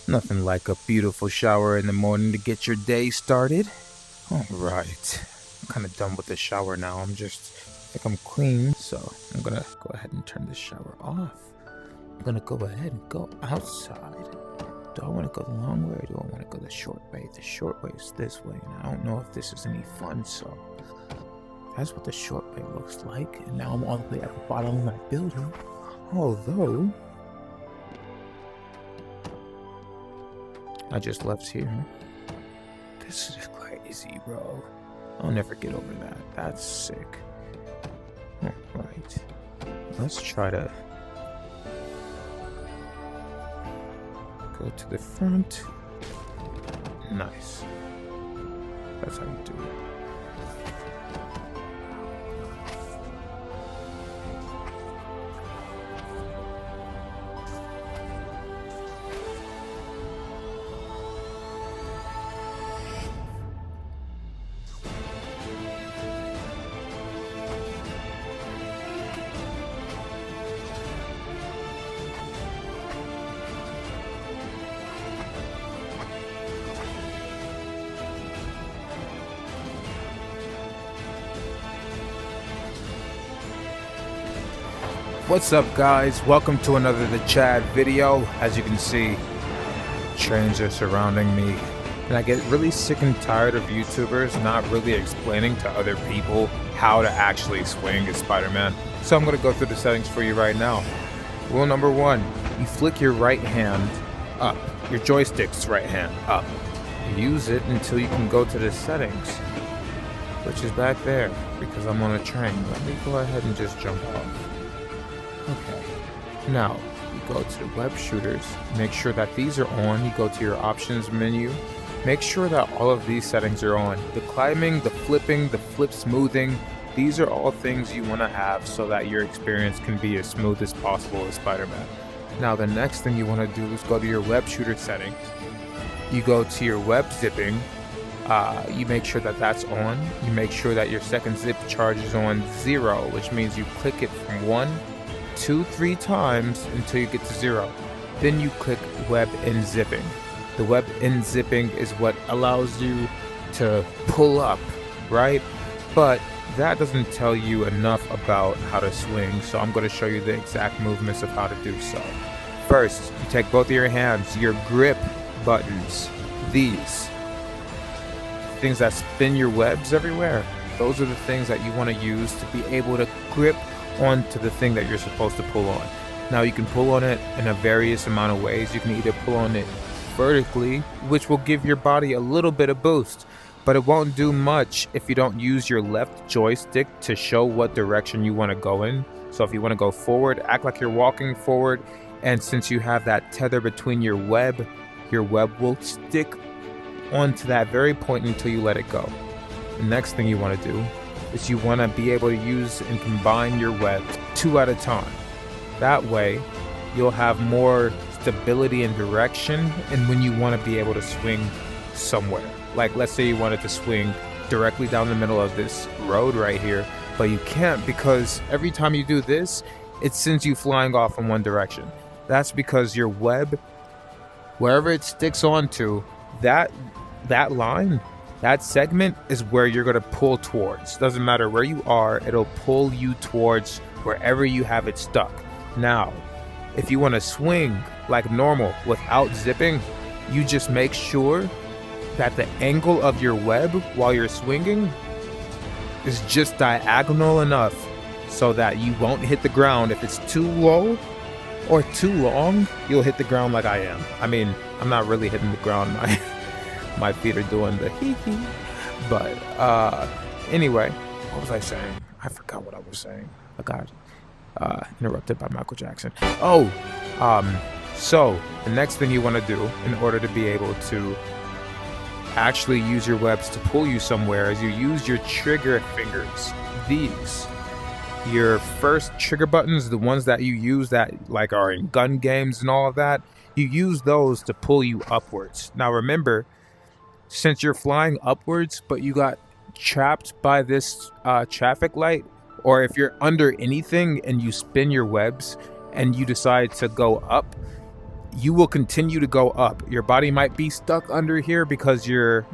Nothing like a beautiful shower in the morning to get your day started. Alright, I'm kind of done with the shower now. I think I'm clean, so I'm gonna go ahead and turn the shower off. I'm gonna go ahead and go outside. Do I want to go the long way or do I want to go the short way? The short way is this way, and I don't know if this is any fun, so that's what the short way looks like. And now I'm all the way at the bottom of my building. Although, I just left here. This is crazy, bro. I'll never get over that. That's sick. Alright. Let's try to go to the front. Nice. That's how you do it. What's up, guys? Welcome to another The Chad video. As you can see, trains are surrounding me, and I get really sick and tired of YouTubers not really explaining to other people how to actually swing as Spider-Man. So I'm going to go through the settings for you right now. Rule number 1, you flick your right hand up, your joystick's right hand up. Use it until you can go to the settings, which is back there because I'm on a train. Let me go ahead and just jump off. Okay, now you go to the web shooters, make sure that these are on. You go to your options menu, make sure that all of these settings are on. The climbing, the flipping, the flip smoothing, these are all things you want to have so that your experience can be as smooth as possible as Spider-Man. Now the next thing you want to do is go to your web shooter settings. You go to your web zipping, you make sure that that's on. You make sure that your second zip charge is on 0, which means you click it from 1, 2, 3 times until you get to 0. Then you click web unzipping. The web unzipping is what allows you to pull up, right? But that doesn't tell you enough about how to swing, so I'm going to show you the exact movements of how to do so. First, you take both of your hands, your grip buttons, these things that spin your webs everywhere. Those are the things that you want to use to be able to grip onto the thing that you're supposed to pull on. Now you can pull on it in a various amount of ways. You can either pull on it vertically, which will give your body a little bit of boost, but it won't do much if you don't use your left joystick to show what direction you want to go in. So if you want to go forward, act like you're walking forward, and since you have that tether between your web will stick onto that very point until you let it go. The next thing you want to do is you want to be able to use and combine your web 2 at a time. That way you'll have more stability and direction, and when you want to be able to swing somewhere, like let's say you wanted to swing directly down the middle of this road right here, but you can't because every time you do this it sends you flying off in one direction. That's because your web, wherever it sticks onto, that line, that segment is where you're going to pull towards. Doesn't matter where you are, it'll pull you towards wherever you have it stuck. Now, if you want to swing like normal without zipping, you just make sure that the angle of your web while you're swinging is just diagonal enough so that you won't hit the ground. If it's too low or too long, you'll hit the ground like I am. I mean, I'm not really hitting the ground. My feet are doing the hee-hee. But anyway, what was I saying? I forgot what I was saying. I got interrupted by Michael Jackson. So the next thing you want to do in order to be able to actually use your webs to pull you somewhere is you use your trigger fingers. These, your first trigger buttons, the ones that you use that like are in gun games and all of that, you use those to pull you upwards. Now remember, since you're flying upwards but you got trapped by this traffic light, or if you're under anything and you spin your webs and you decide to go up, you will continue to go up. Your body might be stuck under here because you're,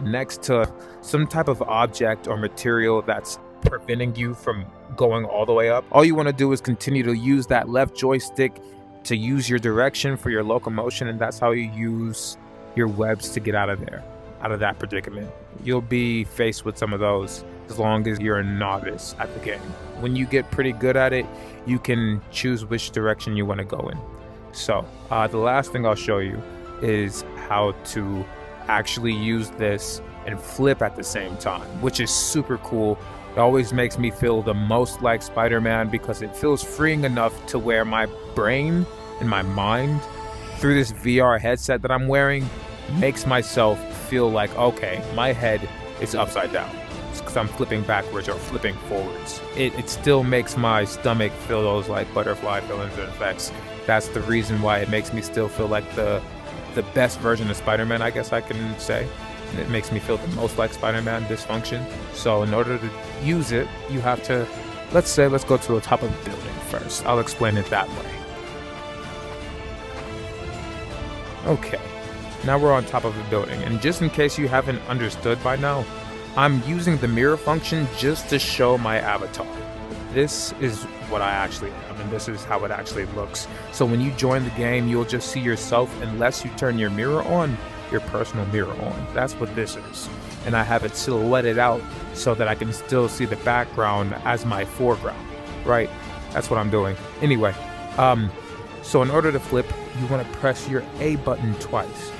next to some type of object or material that's preventing you from going all the way up. All you want to do is continue to use that left joystick to use your direction for your locomotion, and that's how you use your webs to get out of there, out of that predicament. You'll be faced with some of those as long as you're a novice at the game. When you get pretty good at it, you can choose which direction you want to go in. So the last thing I'll show you is how to actually use this and flip at the same time, which is super cool. It always makes me feel the most like Spider-Man because it feels freeing enough to where my brain and my mind, through this VR headset that I'm wearing, makes myself feel like, okay, my head is upside down. It's because I'm flipping backwards or flipping forwards. It still makes my stomach feel those like butterfly feelings and effects. That's the reason why it makes me still feel like the best version of Spider-Man, I guess I can say. It makes me feel the most like Spider-Man, this function. So in order to use it, you have to, let's go to the top of the building first. I'll explain it that way. Okay, now we're on top of the building. And just in case you haven't understood by now, I'm using the mirror function just to show my avatar. This is what I actually am, and this is how it actually looks. So when you join the game, you'll just see yourself unless you turn your mirror on, your personal mirror on. That's what this is. And I have it silhouetted out so that I can still see the background as my foreground, right? That's what I'm doing. Anyway, so in order to flip, you want to press your A button twice,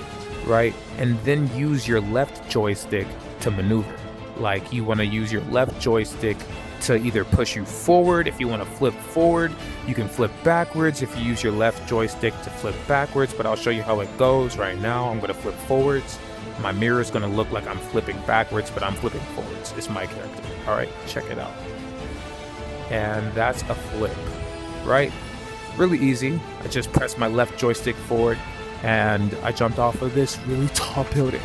right? And then use your left joystick to maneuver. Like you want to use your left joystick to either push you forward. If you want to flip forward, you can flip backwards if you use your left joystick to flip backwards, but I'll show you how it goes right now. I'm going to flip forwards. My mirror is going to look like I'm flipping backwards, but I'm flipping forwards. It's my character. All right, check it out. And that's a flip, right? Really easy. I just pressed my left joystick forward and I jumped off of this really tall building.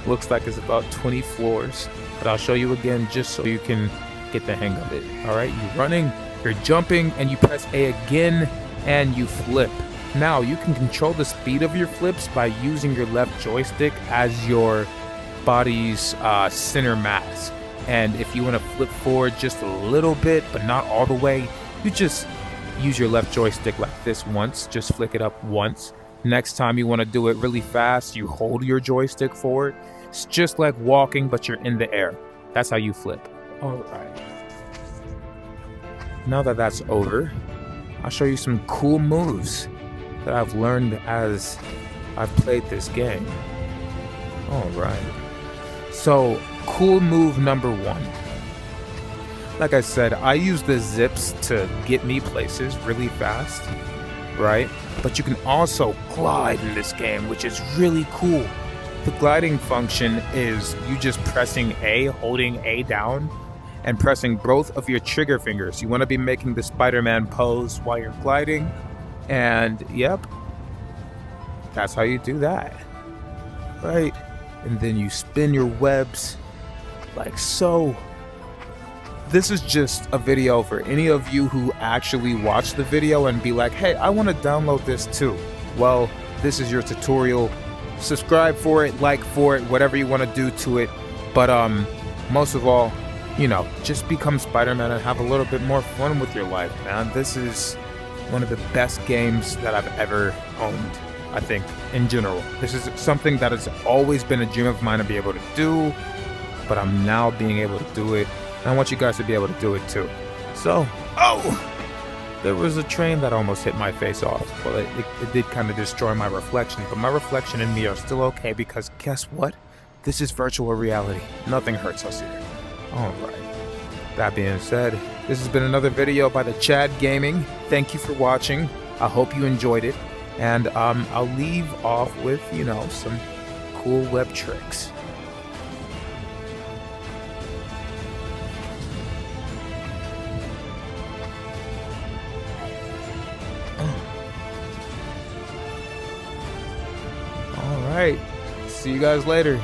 Looks like it's about 20 floors, but I'll show you again just so you can get the hang of it. All right, you're running, you're jumping, and you press A again and you flip. Now you can control the speed of your flips by using your left joystick as your body's center mass. And if you want to flip forward just a little bit but not all the way, you just use your left joystick like this once, just flick it up once. Next time you want to do it really fast, you hold your joystick forward. It's just like walking, but you're in the air. That's how you flip. All right. Now that that's over, I'll show you some cool moves that I've learned as I've played this game. All right. So, cool move number one. Like I said, I use the zips to get me places really fast, right? But you can also glide in this game, which is really cool. The gliding function is you just pressing A, holding A down, and pressing both of your trigger fingers. You want to be making the Spider-Man pose while you're gliding, and yep, that's how you do that, right? And then you spin your webs like so. This is just a video for any of you who actually watch the video and be like, hey, I want to download this too. Well, this is your tutorial. Subscribe for it, like for it, whatever you want to do to it. But most of all, just become Spider-Man and have a little bit more fun with your life, man. This is one of the best games that I've ever owned, I think, in general. This is something that has always been a dream of mine to be able to do, but I'm now being able to do it. And I want you guys to be able to do it too. So, there was a train that almost hit my face off. Well, it did kind of destroy my reflection, but my reflection and me are still okay because guess what? This is virtual reality. Nothing hurts us here. Alright. That being said, this has been another video by the Chad Gaming. Thank you for watching. I hope you enjoyed it. And I'll leave off with, some cool web tricks. Alright. See you guys later.